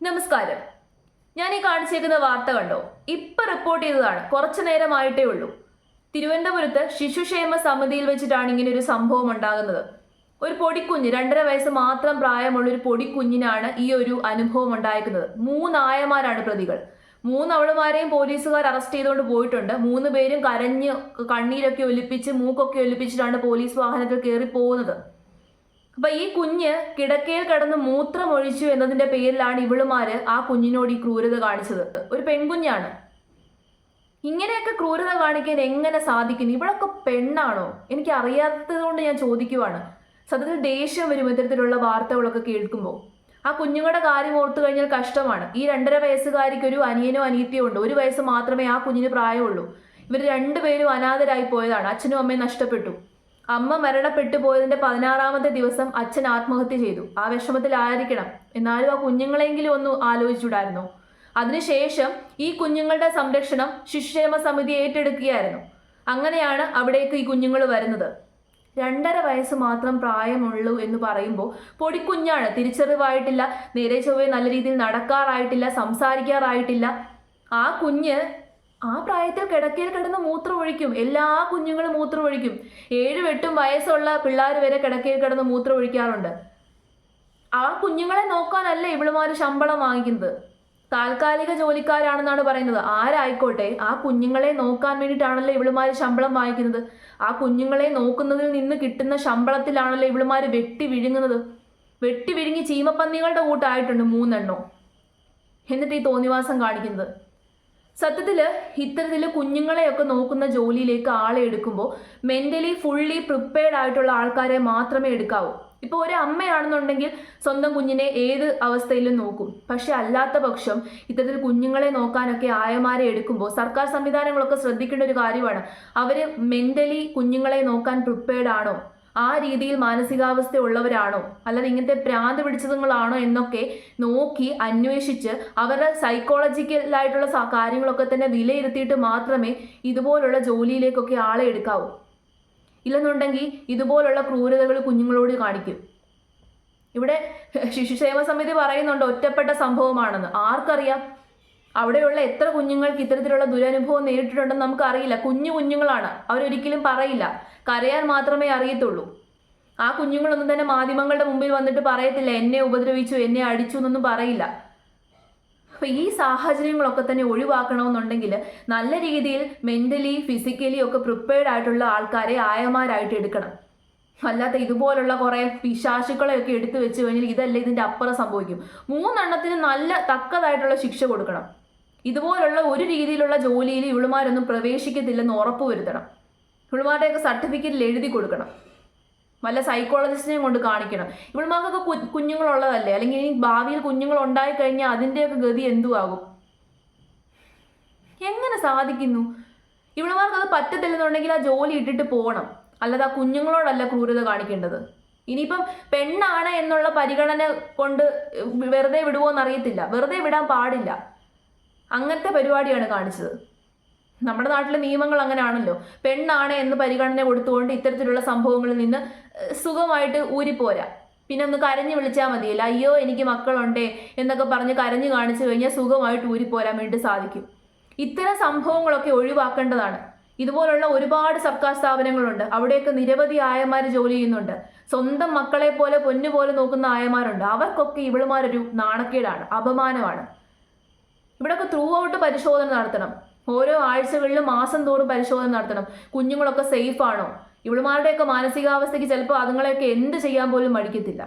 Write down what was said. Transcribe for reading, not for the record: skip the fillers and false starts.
നമസ്കാരം. ഞാൻ ഈ കാണിച്ചേക്കുന്ന വാർത്ത കണ്ടോ? ഇപ്പൊ റിപ്പോർട്ട് ചെയ്തതാണ്, കുറച്ചു നേരമായിട്ടേ ഉള്ളൂ. തിരുവനന്തപുരത്ത് ശിശുക്ഷേമ സമിതിയിൽ വെച്ചിട്ടാണ് ഇങ്ങനെ ഒരു സംഭവം ഉണ്ടാകുന്നത്. ഒരു പൊടിക്കുഞ്ഞ്, 2.5 വയസ്സ് മാത്രം പ്രായമുള്ള ഒരു പൊടിക്കുഞ്ഞിനാണ് ഈ ഒരു അനുഭവം ഉണ്ടായിരിക്കുന്നത്. 3 ആയമാരാണ് പ്രതികൾ. 3 അവളുമാരെയും പോലീസുകാർ അറസ്റ്റ് ചെയ്തുകൊണ്ട് പോയിട്ടുണ്ട്. 3 പേരും കരഞ്ഞ് കണ്ണീരൊക്കെ ഒലിപ്പിച്ച് മൂക്കൊക്കെ ഒലിപ്പിച്ചിട്ടാണ് പോലീസ് വാഹനത്തിൽ കയറി പോകുന്നത്. അപ്പൊ ഈ കുഞ്ഞ് കിടക്കയിൽ കിടന്ന് മൂത്രമൊഴിച്ചു എന്നതിന്റെ പേരിലാണ് ഇവളുമാര് ആ കുഞ്ഞിനോട് ഈ ക്രൂരത കാണിച്ചത്. ഒരു പെൺകുഞ്ഞാണ്. ഇങ്ങനെയൊക്കെ ക്രൂരത കാണിക്കാൻ എങ്ങനെ സാധിക്കുന്നു? ഇവളൊക്കെ പെണ്ണാണോ? എനിക്ക് അറിയാത്തത് കൊണ്ട് ഞാൻ ചോദിക്കുവാണ്. സത്യത്തിൽ ദേഷ്യം വരും ഇത്തരത്തിലുള്ള വാർത്തകളൊക്കെ കേൾക്കുമ്പോൾ. ആ കുഞ്ഞുങ്ങളുടെ കാര്യം ഓർത്തു കഴിഞ്ഞാൽ കഷ്ടമാണ്. ഈ 2.5 വയസ്സുകാരിക്ക് ഒരു അനിയനോ അനിയത്തിയോ ഉണ്ട്. 1 വയസ്സ് മാത്രമേ ആ കുഞ്ഞിന് പ്രായമുള്ളൂ. ഇവർ 2 പേരും അനാഥരായി പോയതാണ്. അച്ഛനും അമ്മയും നഷ്ടപ്പെട്ടു. അമ്മ മരണപ്പെട്ടു പോയതിന്റെ 16ാമത്തെ ദിവസം അച്ഛൻ ആത്മഹത്യ ചെയ്തു. ആ വിഷമത്തിലായിരിക്കണം. എന്നാലും ആ കുഞ്ഞുങ്ങളെങ്കിലും ഒന്ന് ആലോചിച്ചുകൂടായിരുന്നു. അതിനുശേഷം ഈ കുഞ്ഞുങ്ങളുടെ സംരക്ഷണം ശിശുക്ഷേമ സമിതി ഏറ്റെടുക്കുകയായിരുന്നു. അങ്ങനെയാണ് അവിടേക്ക് ഈ കുഞ്ഞുങ്ങൾ വരുന്നത്. 2.5 വയസ്സ് മാത്രം പ്രായമുള്ളൂ എന്ന് പറയുമ്പോൾ പൊടിക്കുഞ്ഞാണ്. തിരിച്ചറിവായിട്ടില്ല, നേരെ ചൊവ്വേ നല്ല രീതിയിൽ നടക്കാറായിട്ടില്ല, സംസാരിക്കാറായിട്ടില്ല. ആ കുഞ്ഞ് ആ പ്രായത്തിൽ കിടക്കയിൽ കിടന്ന് മൂത്രമൊഴിക്കും. എല്ലാ കുഞ്ഞുങ്ങളും മൂത്രമൊഴിക്കും. 7-8 വയസ്സുള്ള പിള്ളേർ വരെ കിടക്കയിൽ കിടന്ന് മൂത്രമൊഴിക്കാറുണ്ട്. ആ കുഞ്ഞുങ്ങളെ നോക്കാനല്ല ഇവളുമാര് ശമ്പളം വാങ്ങിക്കുന്നത്. താൽക്കാലിക ജോലിക്കാരാണെന്നാണ് പറയുന്നത്. ആരായിക്കോട്ടെ, ആ കുഞ്ഞുങ്ങളെ നോക്കാൻ വേണ്ടിയിട്ടാണല്ലോ ഇവളുമാര് ശമ്പളം വാങ്ങിക്കുന്നത്. ആ കുഞ്ഞുങ്ങളെ നോക്കുന്നതിൽ നിന്ന് കിട്ടുന്ന ശമ്പളത്തിലാണല്ലോ ഇവളുമാര് വെട്ടി വിഴുങ്ങുന്നത്. വെട്ടി വിഴുങ്ങി ചീമപ്പന്നികളുടെ കൂട്ടായിട്ടുണ്ട് 3 എണ്ണം. എന്നിട്ട് ഈ തോന്നിവാസം കാണിക്കുന്നത്. സത്യത്തില് ഇത്തരത്തില് കുഞ്ഞുങ്ങളെയൊക്കെ നോക്കുന്ന ജോലിയിലേക്ക് ആളെ എടുക്കുമ്പോൾ മെന്റലി ഫുള്ളി പ്രിപ്പയർഡ് ആയിട്ടുള്ള ആൾക്കാരെ മാത്രമേ എടുക്കാവൂ. ഇപ്പോൾ ഒരു അമ്മയാണെന്നുണ്ടെങ്കിൽ സ്വന്തം കുഞ്ഞിനെ ഏത് അവസ്ഥയിലും നോക്കും. പക്ഷെ അല്ലാത്ത പക്ഷം ഇത്തരത്തിൽ കുഞ്ഞുങ്ങളെ നോക്കാനൊക്കെ ആയമാരെ എടുക്കുമ്പോൾ സർക്കാർ സംവിധാനങ്ങളൊക്കെ ശ്രദ്ധിക്കേണ്ട ഒരു കാര്യമാണ്. അവര് മെന്റലി കുഞ്ഞുങ്ങളെ നോക്കാൻ പ്രിപ്പയർഡ് ആണോ, ആ രീതിയിൽ മാനസികാവസ്ഥ ഉള്ളവരാണോ, അല്ലാതെ ഇങ്ങനത്തെ ഭ്രാന്ത് പിടിച്ചതുങ്ങളാണോ എന്നൊക്കെ നോക്കി അന്വേഷിച്ച് അവരുടെ സൈക്കോളജിക്കലായിട്ടുള്ള കാര്യങ്ങളൊക്കെ തന്നെ വിലയിരുത്തിയിട്ട് മാത്രമേ ഇതുപോലുള്ള ജോലിയിലേക്കൊക്കെ ആളെ എടുക്കാവൂ. ഇല്ലെന്നുണ്ടെങ്കിൽ ഇതുപോലുള്ള ക്രൂരതകൾ കുഞ്ഞുങ്ങളോട് കാണിക്കും. ഇവിടെ ശിശുക്ഷേമ സമിതി പറയുന്നുണ്ട് ഒറ്റപ്പെട്ട സംഭവമാണെന്ന്. ആർക്കറിയാം? അവിടെയുള്ള എത്ര കുഞ്ഞുങ്ങൾക്ക് ഇത്തരത്തിലുള്ള ദുരനുഭവം നേരിട്ടിട്ടുണ്ടെന്ന് നമുക്കറിയില്ല. കുഞ്ഞുങ്ങളാണ്, അവരൊരിക്കലും പറയില്ല. കരയാൻ മാത്രമേ അറിയത്തുള്ളൂ. ആ കുഞ്ഞുങ്ങളൊന്നും തന്നെ മാധ്യമങ്ങളുടെ മുമ്പിൽ വന്നിട്ട് പറയത്തില്ല എന്നെ ഉപദ്രവിച്ചു, എന്നെ അടിച്ചു എന്നൊന്നും പറയില്ല. അപ്പൊ ഈ സാഹചര്യങ്ങളൊക്കെ തന്നെ ഒഴിവാക്കണമെന്നുണ്ടെങ്കിൽ നല്ല രീതിയിൽ മെന്റലി ഫിസിക്കലി ഒക്കെ പ്രിപ്പയർഡ് ആയിട്ടുള്ള ആൾക്കാരെ ആയമാരായിട്ട് എടുക്കണം. അല്ലാത്ത ഇതുപോലുള്ള കുറെ പിശാചുക്കളെയൊക്കെ എടുത്തു വെച്ച് കഴിഞ്ഞാൽ ഇതല്ല ഇതിന്റെ അപ്പുറം സംഭവിക്കും. 3 എണ്ണത്തിന് നല്ല തക്കതായിട്ടുള്ള ശിക്ഷ കൊടുക്കണം. ഇതുപോലുള്ള ഒരു രീതിയിലുള്ള ജോലിയിൽ ഇവളുമാരൊന്നും പ്രവേശിക്കത്തില്ലെന്ന് ഉറപ്പുവരുത്തണം. ഇവളുമാരുടെയൊക്കെ സർട്ടിഫിക്കറ്റിൽ എഴുതി കൊടുക്കണം. വല്ല സൈക്കോളജിസ്റ്റിനെയും കൊണ്ട് കാണിക്കണം. ഇവളുമാർക്കൊക്കെ കുഞ്ഞുങ്ങളുള്ളതല്ലേ, അല്ലെങ്കിൽ ഇനി ഭാവിയിൽ കുഞ്ഞുങ്ങൾ ഉണ്ടായി കഴിഞ്ഞാൽ അതിൻ്റെയൊക്കെ ഗതി എന്തുവാകും? എങ്ങനെ സാധിക്കുന്നു? ഇവളുമാർക്ക് അത് പറ്റത്തില്ലെന്നുണ്ടെങ്കിൽ ആ ജോലി ഇട്ടിട്ട് പോകണം. അല്ലാതെ ആ കുഞ്ഞുങ്ങളോടല്ല ക്രൂരത കാണിക്കേണ്ടത്. ഇനിയിപ്പം പെണ്ണാണ് എന്നുള്ള പരിഗണന കൊണ്ട് വെറുതെ വിടുവോന്ന് അറിയത്തില്ല. വെറുതെ വിടാൻ പാടില്ല. അങ്ങനത്തെ പരിപാടിയാണ് കാണിച്ചത്. നമ്മുടെ നാട്ടിലെ നിയമങ്ങൾ അങ്ങനെയാണല്ലോ. പെണ്ണാണ് എന്ന് പരിഗണന കൊടുത്തുകൊണ്ട് ഇത്തരത്തിലുള്ള സംഭവങ്ങളിൽ നിന്ന് സുഖമായിട്ട് ഊരിപ്പോരാ. പിന്നെ ഒന്ന് കരഞ്ഞു വിളിച്ചാൽ മതിയല്ല, അയ്യോ എനിക്ക് മക്കളുണ്ടേ എന്നൊക്കെ പറഞ്ഞ് കരഞ്ഞു കാണിച്ചു കഴിഞ്ഞാൽ സുഖമായിട്ട് ഊരിപ്പോരാൻ വേണ്ടി സാധിക്കും. ഇത്തരം സംഭവങ്ങളൊക്കെ ഒഴിവാക്കേണ്ടതാണ്. ഇതുപോലുള്ള ഒരുപാട് സർക്കാർ സ്ഥാപനങ്ങളുണ്ട്. അവിടെയൊക്കെ നിരവധി ആയമാർ ജോലി ചെയ്യുന്നുണ്ട്. സ്വന്തം മക്കളെ പോലെ പൊന്നുപോലെ നോക്കുന്ന ആയമാരുണ്ട്. അവർക്കൊക്കെ ഇവളുമാരൊരു നാണക്കേടാണ്, അപമാനമാണ്. ഇവിടെയൊക്കെ ത്രൂ ഔട്ട് പരിശോധന നടത്തണം. ഓരോ ആഴ്ചകളിലും മാസം തോറും പരിശോധന നടത്തണം. കുഞ്ഞുങ്ങളൊക്കെ സേഫ് ആണോ? ഇവളുമാരുടെയൊക്കെ മാനസികാവസ്ഥയ്ക്ക് ചിലപ്പോൾ അതുങ്ങളെയൊക്കെ എന്ത് ചെയ്യാൻ പോലും മടിക്കത്തില്ല.